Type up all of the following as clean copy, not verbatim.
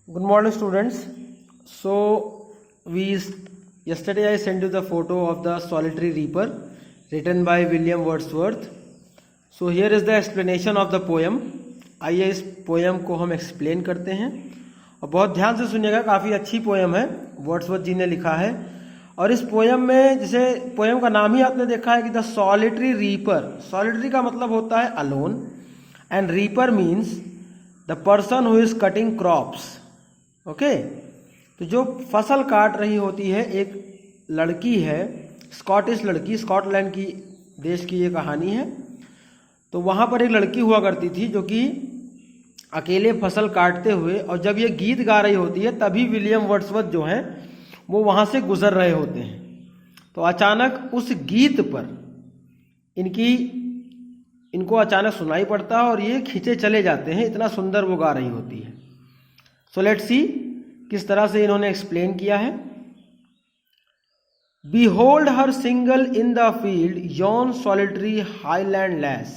Good morning, students. So, yesterday I sent you the photo of the Solitary Reaper written by William Wordsworth. So here is the explanation of the poem. आइए इस poem को हम explain करते हैं और बहुत ध्यान से सुनिएगा। काफ़ी अच्छी पोएम है, वर्ड्सवर्थ जी ने लिखा है। और इस पोएम में, जैसे पोएम का नाम ही आपने देखा है कि द सॉलिटरी रीपर। सॉलिटरी का मतलब होता है alone, and reaper means the person who is cutting crops. Okay, तो जो फसल काट रही होती है एक लड़की है, स्कॉटिश लड़की, स्कॉटलैंड की देश की ये कहानी है। तो वहाँ पर एक लड़की हुआ करती थी जो कि अकेले फसल काटते हुए, और जब ये गीत गा रही होती है तभी विलियम वर्ड्सवर्थ जो हैं वो वहाँ से गुजर रहे होते हैं। तो अचानक उस गीत पर इनको अचानक सुनाई पड़ता है और ये खींचे चले जाते हैं, इतना सुंदर वो गा रही होती है। सो लेट्स सी किस तरह से इन्होंने एक्सप्लेन किया है। Behold her single in the field, yon solitary highland lass.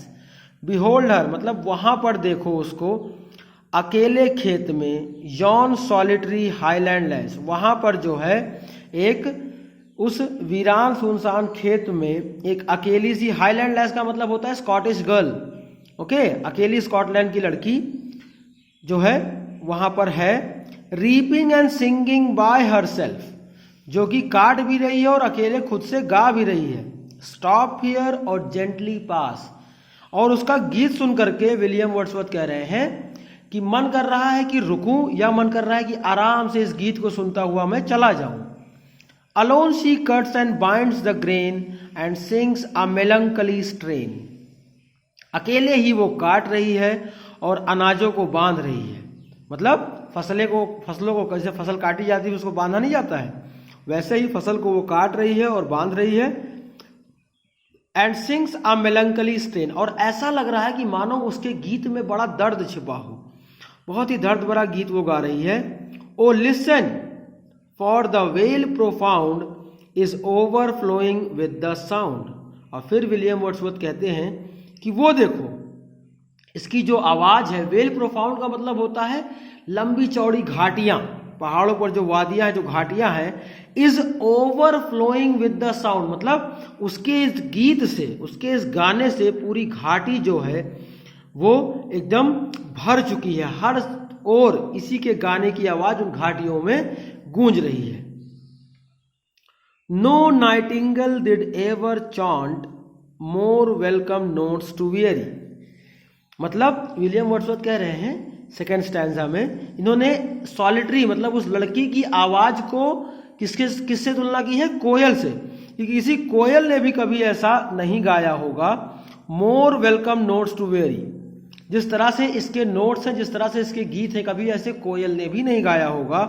Behold her मतलब वहां पर देखो उसको, अकेले खेत में, yon solitary highland lass, वहां पर जो है एक उस वीरान सुनसान खेत में एक अकेली सी, हाईलैंड लैस का मतलब होता है स्कॉटिश गर्ल। ओके, अकेली स्कॉटलैंड की लड़की जो है वहां पर है। Reaping and singing by herself, जो कि काट भी रही है और अकेले खुद से गा भी रही है। स्टॉप हियर और जेंटली पास, और उसका गीत सुन करके विलियम वर्ड्सवर्थ कह रहे हैं कि मन कर रहा है कि रुकूं, या मन कर रहा है कि आराम से इस गीत को सुनता हुआ मैं चला जाऊं। Alone she cuts and binds the grain and sings a melancholy strain. अकेले ही वो काट रही है और अनाजों को बांध रही है। मतलब फसलों को कैसे फसल काटी जाती है उसको बांधा नहीं जाता है, वैसे ही फसल को वो काट रही है और बांध रही है। And sings a melancholy strain, और ऐसा लग रहा है कि मानो उसके गीत में बड़ा दर्द छिपा हो, बहुत ही दर्द भरा गीत वो गा रही है। O listen for the vale profound is overflowing with the sound. और फिर विलियम वर्ड्सवर्थ कहते हैं कि वो देखो, इसकी जो आवाज है, वेल प्रोफाउंड का मतलब होता है लंबी चौड़ी घाटियां, पहाड़ों पर जो वादियां हैं, जो घाटियां हैं, is overflowing with the sound, मतलब उसके इस गीत से, उसके इस गाने से पूरी घाटी जो है वो एकदम भर चुकी है। हर ओर इसी के गाने की आवाज उन घाटियों में गूंज रही है। No nightingale did ever chaunt more welcome notes to weary. मतलब विलियम वर्ड्सवर्थ कह रहे हैं सेकेंड स्टैंजा में, इन्होंने सॉलिटरी मतलब उस लड़की की आवाज को किससे तुलना की है? कोयल से, क्योंकि किसी कोयल ने भी कभी ऐसा नहीं गाया होगा। More welcome notes to weary, जिस तरह से इसके नोट्स हैं, जिस तरह से इसके गीत हैं, कभी ऐसे कोयल ने भी नहीं गाया होगा।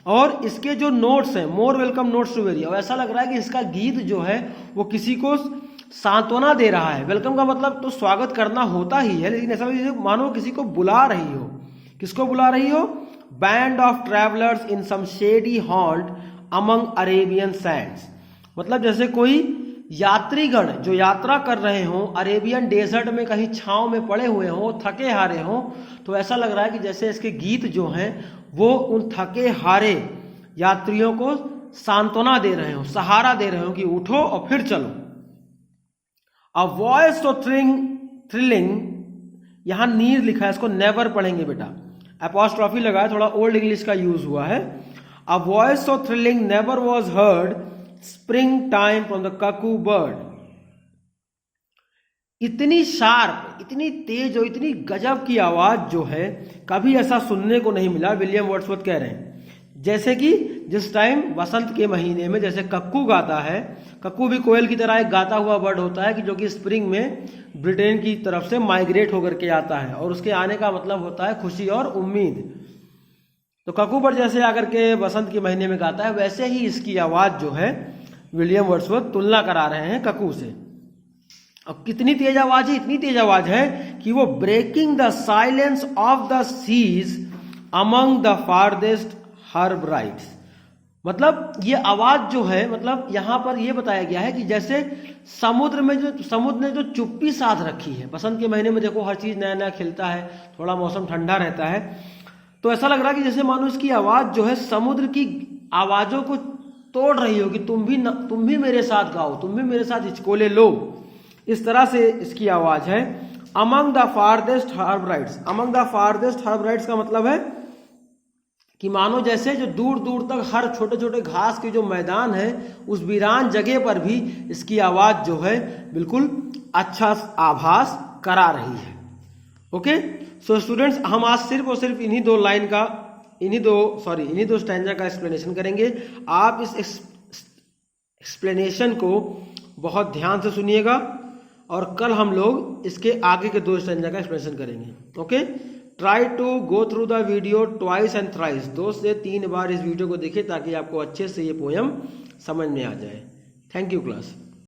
और इसके जो नोट्स हैं, more welcome notes to weary, और ऐसा लग रहा है कि इसका गीत जो है वो किसी को सांत्वना दे रहा है। वेलकम का मतलब तो स्वागत करना होता ही है, लेकिन ऐसा मानो किसी को बुला रही हो। किसको बुला रही हो? Band of travellers in some shady halt among Arabian sands, मतलब जैसे कोई यात्रीगण जो यात्रा कर रहे हों, अरेबियन डेजर्ट में कहीं छांव में पड़े हुए हों, थके हारे हों, तो ऐसा लग रहा है कि जैसे इसके गीत जो हैं वो उन थके हारे यात्रियों को सांत्वना दे रहे हो, सहारा दे रहे हो कि उठो और फिर चलो। अ वॉइस तो थ्रिलिंग, यहां नीर लिखा है, इसको नेवर पढ़ेंगे बेटा, अपॉस्ट्रॉफी लगा है, थोड़ा ओल्ड इंग्लिश का यूज हुआ है। A voice so thrilling never was heard spring time from the ककू bird. इतनी शार्प, इतनी तेज और इतनी गजब की आवाज जो है कभी ऐसा सुनने को नहीं मिला। विलियम वर्ड्सवर्थ कह रहे हैं जैसे कि जिस टाइम वसंत के महीने में जैसे कक्कू गाता है, कक्कू भी कोयल की तरह एक गाता हुआ बर्ड होता है कि जो कि स्प्रिंग में ब्रिटेन की तरफ से माइग्रेट होकर के आता है, और उसके आने का मतलब होता है खुशी और उम्मीद। तो कक्कू बर्ड जैसे आकर के वसंत के महीने में गाता है, वैसे ही इसकी आवाज जो है विलियम वर्ड्सवर्थ तुलना करा रहे हैं कक्कू से। अब कितनी तेज आवाज है? इतनी तेज आवाज है कि वो breaking the silence of the seas among the farthest Hebrides, मतलब ये आवाज जो है, मतलब यहां पर ये बताया गया है कि जैसे समुद्र ने जो चुप्पी साध रखी है। बसंत के महीने में देखो हर चीज नया नया खिलता है, थोड़ा मौसम ठंडा रहता है, तो ऐसा लग रहा है कि जैसे मानो इसकी आवाज़ जो है समुद्र की आवाज़ों को तोड़ रही हो कि तुम भी मेरे साथ गाओ, तुम भी मेरे साथ हिचकोले लो, इस तरह से इसकी आवाज़ है। Among the farthest Hebrides, among the farthest Hebrides का मतलब है कि मानो जैसे जो दूर दूर तक हर छोटे छोटे घास के जो मैदान है उस वीरान जगह पर भी इसकी आवाज़ जो है बिल्कुल अच्छा आभास करा रही है। ओके, सो स्टूडेंट्स, हम आज सिर्फ और सिर्फ इन्हीं दो स्टैंजा का एक्सप्लेनेशन करेंगे। आप इस एक्सप्लेनेशन को बहुत ध्यान से सुनिएगा और कल हम लोग इसके आगे के 2 स्टैंजा का एक्सप्लेनेशन करेंगे। Okay, try to go through the video twice and thrice, 2 से 3 बार इस वीडियो को देखिए ताकि आपको अच्छे से ये पोयम समझ में आ जाए। Thank you class.